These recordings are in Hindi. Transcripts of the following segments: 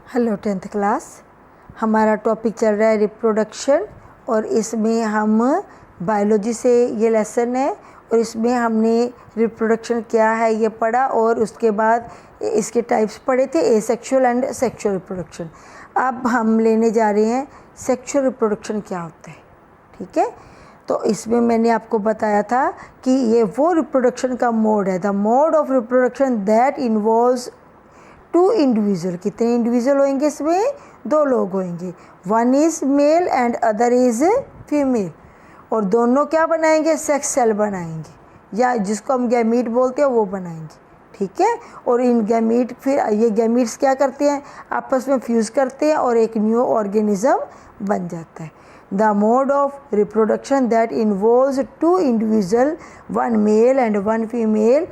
Hello 10th class. हमारा टॉपिक चल रहा है रिप्रोडक्शन और इसमें हम बायोलॉजी से ये लेसन है और इसमें हमने रिप्रोडक्शन क्या है ये पढ़ा और उसके बाद इसके टाइप्स पढ़े थे, एसेक्सुअल एंड सेक्सुअल रिप्रोडक्शन। अब हम लेने जा रहे हैं सेक्सुअल रिप्रोडक्शन क्या होता है। ठीक है, तो इसमें मैंने आपको बताया था कि ये वो रिप्रोडक्शन का मोड है, the mode of reproduction that involves two individual. कितने इंडिविजुअल होंगे इसमें? दो लोग होंगे, one is male and other is female, और दोनों क्या बनाएंगे? सेक्स सेल बनाएंगे या जिसको हम गैमीट बोलते हैं वो बनाएंगे। ठीक है, और इन गैमीट फिर ये गैमीट्स क्या करते हैं? आपस में फ्यूज़ करते हैं और एक न्यू ऑर्गेनिज्म बन जाता है। The mode of reproduction that involves two individual, one male and one female,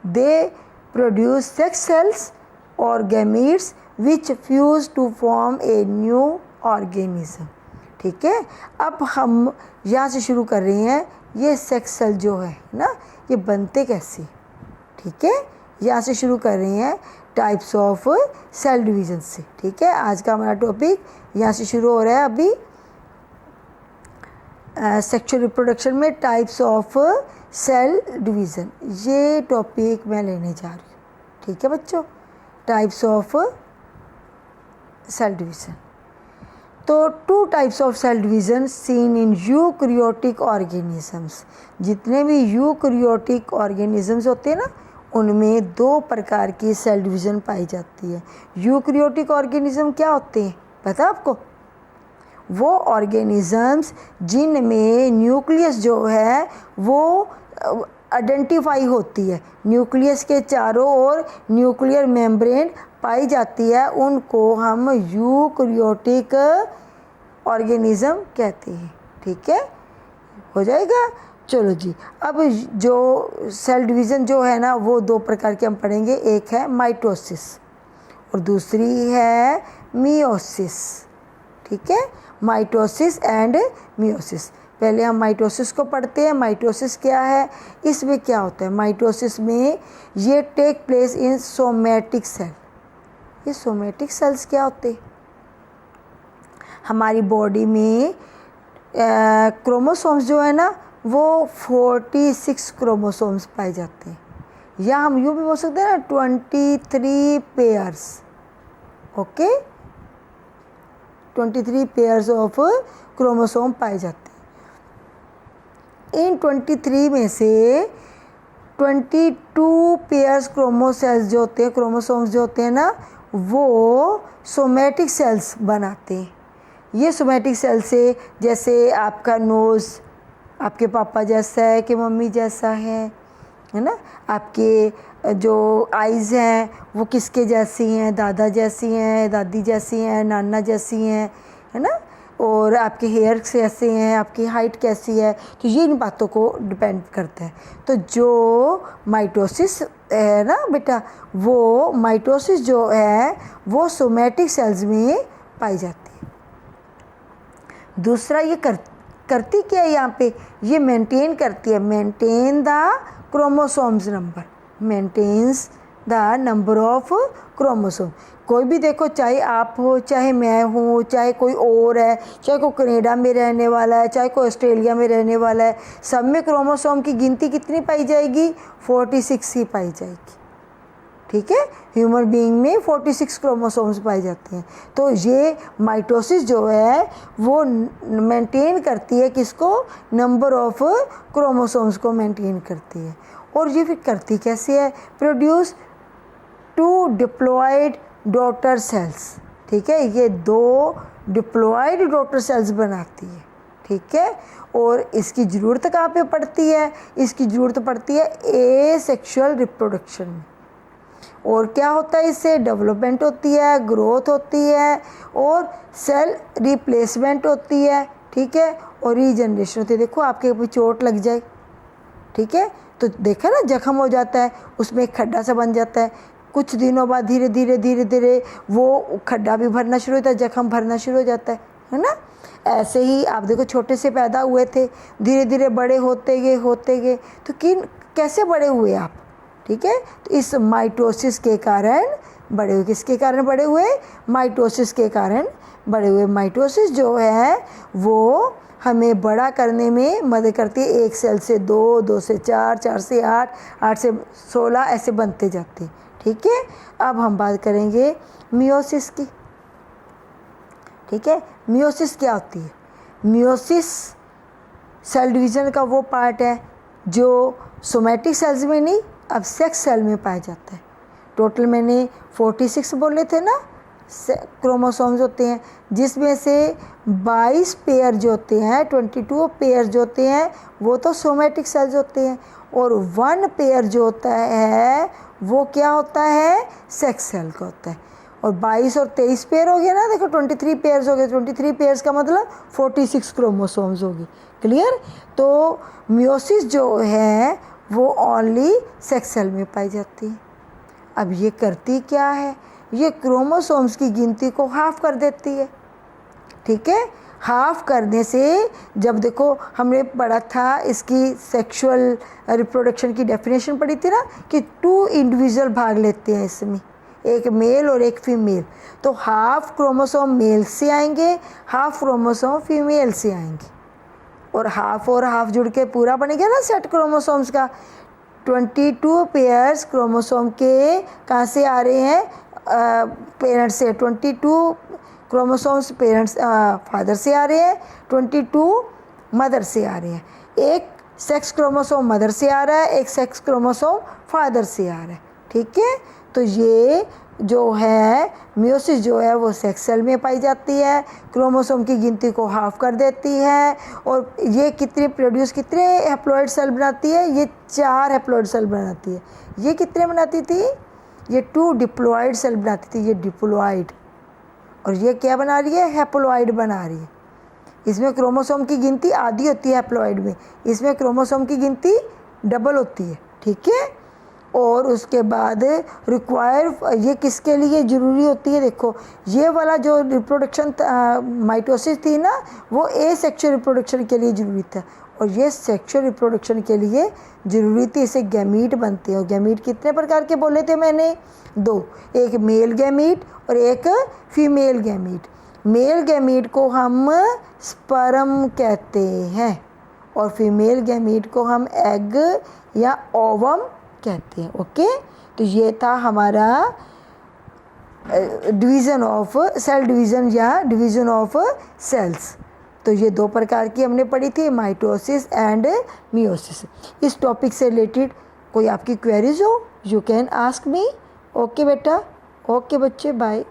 they produce sex cells और gametes which fuse to form a new organism। ठीक है, अब हम यहाँ से शुरू कर रहे हैं। ये सेक्स सेल जो है ना, ये बनते कैसे? ठीक है, यहाँ से शुरू कर रहे हैं टाइप्स ऑफ सेल डिवीजन से। ठीक है, आज का हमारा टॉपिक यहाँ से शुरू हो रहा है। अभी सेक्सुअल रिप्रोडक्शन में टाइप्स ऑफ सेल डिवीज़न, ये टॉपिक मैं लेने जा रही हूँ। ठीक है बच्चों, टाइप्स ऑफ सेल डिवीज़न। तो two types of cell division seen in eukaryotic organisms. जितने भी यूकैरियोटिक ऑर्गेनिजम्स होते हैं ना, उनमें दो प्रकार की सेल डिवीज़न पाई जाती है। यूकैरियोटिक ऑर्गेनिज्म क्या होते हैं पता आपको? वो ऑर्गेनिजम्स जिनमें न्यूक्लियस जो है वो आइडेंटिफाई होती है, न्यूक्लियस के चारों ओर न्यूक्लियर मेम्ब्रेन पाई जाती है, उनको हम यूकैरियोटिक ऑर्गेनिज्म कहते हैं। ठीक है, हो जाएगा। चलो जी, अब जो सेल डिवीज़न जो है ना वो दो प्रकार के हम पढ़ेंगे। एक है माइटोसिस और दूसरी है मियोसिस। ठीक है, माइटोसिस एंड मियोसिस। पहले हम माइटोसिस को पढ़ते हैं। माइटोसिस क्या है? इसमें क्या होता है? माइटोसिस में ये take place in somatic cell. ये सोमैटिक सेल्स क्या होते हैं? हमारी बॉडी में क्रोमोसोम्स जो है ना वो 46 क्रोमोसोम्स पाए जाते हैं, या हम यूँ भी बोल सकते हैं ना 23 pairs. Okay, 23 pairs of chromosome पाए जाते हैं। इन 23 में से 22 पेयर्स क्रोमोसेल्स जो होते हैं, क्रोमोसोम्स जो होते हैं ना, वो सोमैटिक सेल्स बनाते हैं। ये सोमैटिक सेल से, जैसे आपका नोज़ आपके पापा जैसा है कि मम्मी जैसा है ना, आपके जो आइज़ हैं वो किसके जैसी हैं? दादा जैसी हैं, दादी जैसी हैं, नाना जैसी हैं, है ना, और आपके हेयर कैसे हैं, आपकी हाइट कैसी है, तो ये इन बातों को डिपेंड करता है। तो जो माइटोसिस है ना बेटा, वो माइटोसिस जो है वो सोमैटिक सेल्स में पाई जाती है। दूसरा, ये करती क्या है यहाँ पे? ये मेंटेन करती है, maintain the chromosomes number, maintains the number of chromosome. कोई भी देखो, चाहे आप हो, चाहे मैं हूँ, चाहे कोई और है, चाहे कोई कनाडा में रहने वाला है, चाहे कोई ऑस्ट्रेलिया में रहने वाला है, सब में क्रोमोसोम की गिनती कितनी पाई जाएगी? 46 ही पाई जाएगी। ठीक है, ह्यूमन बीइंग में 46 क्रोमोसोम्स पाए जाते हैं। तो ये माइटोसिस जो है वो मेंटेन करती है किसको? नंबर ऑफ क्रोमोसोम्स को मेंटेन करती है। और ये फिर करती कैसे है? Produce two diploid daughter cells. ठीक है, ये दो डिप्लॉयड डॉटर सेल्स बनाती है। ठीक है, और इसकी ज़रूरत कहाँ पे पड़ती है? इसकी ज़रूरत पड़ती है एसेक्सुअल रिप्रोडक्शन में। और क्या होता है इससे? डेवलपमेंट होती है, ग्रोथ होती है और सेल रिप्लेसमेंट होती है। ठीक है, और रीजनरेशन होती है। देखो आपके कोई चोट लग जाए, ठीक है, तो देखा ना जख्म हो जाता है, उसमें एक खड्डा सा बन जाता है। कुछ दिनों बाद धीरे धीरे वो खड्डा भी भरना शुरू होता है, जख्म भरना शुरू हो जाता है ना। ऐसे ही आप देखो, छोटे से पैदा हुए थे, धीरे धीरे बड़े होते गए, तो कैसे बड़े हुए आप? ठीक है, तो इस माइटोसिस के कारण बड़े हुए किसके कारण बड़े हुए? माइटोसिस के कारण बड़े हुए। माइटोसिस जो है वो हमें बड़ा करने में मदद करती है। 1 सेल से 2, 2 से 4, 4 से 8, 8 से 16 ऐसे बनते जाते हैं। ठीक है, अब हम बात करेंगे मियोसिस की। ठीक है, मियोसिस क्या होती है? मियोसिस सेल डिवीज़न का वो पार्ट है जो सोमैटिक सेल्स में नहीं, अब सेक्स सेल में पाया जाता है। टोटल मैंने 46 बोले थे ना क्रोमोसोम्स होते हैं, जिसमें से 22 पेयर जो होते हैं, 22 पेयर जो होते हैं वो तो सोमैटिक सेल्स होते हैं, और 1 पेयर जो होता है वो क्या होता है? सेक्स सेल का होता है। और 22 और 23 पेयर हो गया ना, देखो 23 पेयर्स हो गए। 23 पेयर्स का मतलब 46 क्रोमोसोम्स होगी। क्लियर? तो मियोसिस जो है वो ओनली सेक्स सेल में पाई जाती है। अब ये करती क्या है? ये क्रोमोसोम्स की गिनती को हाफ कर देती है। ठीक है, हाफ करने से, जब देखो हमने पढ़ा था इसकी सेक्सुअल रिप्रोडक्शन की डेफिनेशन पढ़ी थी ना कि 2 इंडिविजुअल भाग लेते हैं इसमें, एक मेल और एक फीमेल। तो हाफ क्रोमोसोम मेल से आएंगे, हाफ क्रोमोसोम फीमेल से आएंगे, और हाफ जुड़ के पूरा बनेगा ना सेट क्रोमोसोम्स का। 22 पेयर्स क्रोमोसोम के कहाँ से आ रहे हैं? पेरेंट्स से। 22 क्रोमोसोम्स पेरेंट्स फादर से आ रहे हैं, 22 मदर से आ रहे हैं। एक सेक्स क्रोमोसोम मदर से आ रहा है, एक सेक्स क्रोमोसोम फादर से आ रहा है। ठीक है, तो ये जो है मियोसिस जो है वो सेक्स सेल में पाई जाती है, क्रोमोसोम की गिनती को हाफ कर देती है। और ये कितने हैप्लॉइड सेल बनाती है? ये 4 हैप्लॉइड सेल बनाती है। ये कितने बनाती थी? ये 2 डिप्लॉइड सेल बनाती थी, ये डिप्लॉइड। और ये क्या बना रही है? हैप्लॉइड बना रही है। इसमें क्रोमोसोम की गिनती आधी होती है हैप्लॉइड में, इसमें क्रोमोसोम की गिनती डबल होती है। ठीक है, और उसके बाद रिक्वायर ये किसके लिए ज़रूरी होती है? देखो ये वाला जो रिप्रोडक्शन माइटोसिस थी ना, वो एसेक्सुअल रिप्रोडक्शन के लिए ज़रूरी था, और ये सेक्सुअल रिप्रोडक्शन के लिए ज़रूरी थी। इसे गैमीट बनते हैं। और गैमीट कितने प्रकार के बोले थे मैंने? 2, एक मेल गैमीट और एक फीमेल गैमीट। मेल गैमीट को हम स्पर्म कहते हैं, और फीमेल गैमीट को हम एग या ओवम कहते हैं। ओके, तो ये था हमारा डिवीज़न ऑफ सेल डिवीज़न या डिवीज़न ऑफ सेल्स। तो ये 2 प्रकार की हमने पढ़ी थी, माइटोसिस एंड मियोसिस। इस टॉपिक से रिलेटेड कोई आपकी क्वेरीज हो, you can ask me. Okay बेटा, ओके बच्चे, बाय।